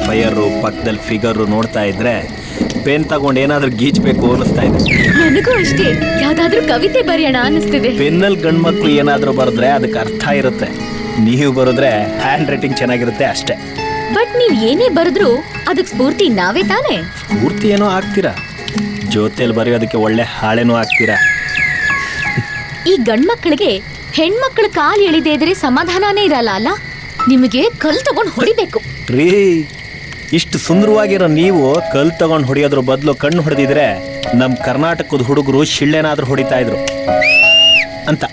Fire ಪಕ್ಕದಲ್ಲಿ figure ನೋಡ್ತಾ ಇದ್ರೆ ಪೆನ್ ತಗೊಂಡು ಏನಾದ್ರೂ ಗೀಚ್ಬೇಕು ಅನ್ನಿಸ್ತಾ ಇದೆ. ನನಗೂ ಅಷ್ಟೇ, ಯಾವ್ದಾದ್ರೂ ಕವಿತೆ ಬರೆಯೋಣ ಅನಿಸ್ತಿದೆ. ಪೆನ್ನಲ್ಲಿ ಗಂಡ್ಮಕ್ಳು ಏನಾದ್ರೂ ಬರೆದ್ರೆ ಅದಕ್ಕೆ ಅರ್ಥ ಇರುತ್ತೆ, ನೀವು ಬರೆದ್ರೆ ಹ್ಯಾಂಡ್ ರೈಟಿಂಗ್ ಚೆನ್ನಾಗಿರುತ್ತೆ ಅಷ್ಟೇ. ಬಟ್ ನೀವ್ ಏನೇ ಬರೆದ್ರು ಅದಕ್ಕೆ ಸ್ಫೂರ್ತಿ ನಾವೇ ತಾನೇ. ಪೂರ್ತಿ ಏನೋ ಆಗ್ತೀರಾ, ಜೊತೆಯಲ್ಲಿ ಬರೆಯೋದಕ್ಕೆ ಒಳ್ಳೆ ಹಾಳೆನೂ ಆಗ್ತೀರಾ. ಈ ಗಂಡ್ಮಕ್ಳಿಗೆ ಹೆಣ್ಮಕ್ಳ ಕಾಲ್ ಎಳಿದೇ ಇದ್ರೆ ಸಮಾಧಾನನೇ ಇರಲ್ಲ ಅಲ್ಲ. ನಿಮಗೆ ಕಲ್ ತಗೊಂಡ್ ಹೊಡಿಬೇಕು ರೀ. ಇಷ್ಟು ಸುಂದರವಾಗಿರೋ ನೀವು ಕಲ್ ತಗೊಂಡು ಹೊಡೆಯೋದ್ರ ಬದಲು ಕಣ್ಣು ಹೊಡೆದಿದ್ರೆ ನಮ್ಮ ಕರ್ನಾಟಕದ ಹುಡುಗರು ಶಿಳ್ಳೆನಾದ್ರೂ ಹೊಡಿತಾ ಇದ್ರು ಅಂತ.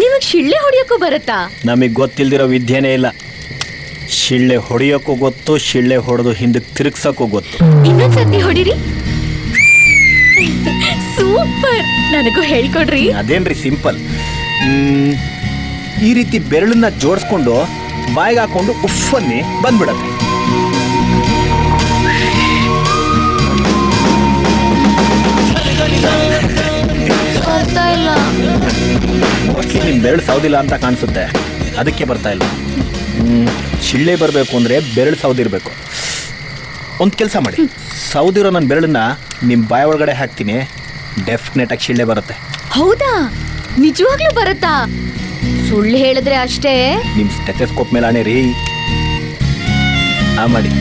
ನಿಮಗ್ ಶಿಳ್ಳೆ ಹೊಡಿಯೋಕ್ಕೂ ಬರುತ್ತಾ? ನಮಗೆ ಗೊತ್ತಿಲ್ದಿರೋ ವಿದ್ಯೆನೇ ಇಲ್ಲ. ಶಿಳ್ಳೆ ಹೊಡೆಯೋಕ್ಕೂ ಗೊತ್ತು, ಶಿಳ್ಳೆ ಹೊಡೆದು ಹಿಂದಕ್ಕೆ ತಿರುಗ್ಸೋಕ್ಕೂ ಗೊತ್ತು. ಇನ್ನೊಂದ್ಸತಿ ಹೊಡಿರಿ. ಸೂಪರ್, ನನಗೂ ಹೇಳ್ಕೊಡ್ರಿ. ಅದೇನ್ರಿ ಸಿಂಪಲ್. ಈ ರೀತಿ ಬೆರಳನ್ನ ಜೋಡಿಸ್ಕೊಂಡು ಬಾಯಿಗೆ ಹಾಕೊಂಡು ಉಫ್ಫನ್ನಿ ಬಂದ್ಬಿಡತ್ತೆ. ನಿಮ್ ಬೆರಳು ಸೌದಿಲ್ಲ ಅಂತ ಕಾಣಿಸುತ್ತೆ, ಅದಕ್ಕೆ ಬರ್ತಾ ಇಲ್ಲ. ಶಿಳ್ಳೆ ಬರಬೇಕು ಅಂದ್ರೆ ಬೆರಳು ಸೌದಿರ್ಬೇಕು. ಒಂದು ಕೆಲಸ ಮಾಡಿ, ಸೌದಿರೋ ನನ್ನ ಬೆರಳನ್ನ ನಿಮ್ಮ ಬಾಯಿ ಒಳಗಡೆ ಹಾಕ್ತೀನಿ, ಡೆಫಿನೆಟ್ ಆಗಿ ಶಿಳ್ಳೆ ಬರುತ್ತೆ. ಹೌದಾ? ನಿಜವಾಗ್ಲೂ ಬರುತ್ತಾ? ಸುಳ್ಳು ಹೇಳಿದ್ರೆ ಅಷ್ಟೇ. ನಿಮ್ಮ ಸ್ಟೆಥೆಸ್ಕೋಪ್ ಮೇಲೆ ಆಣೆ ರೀ. ಮಾಡಿ.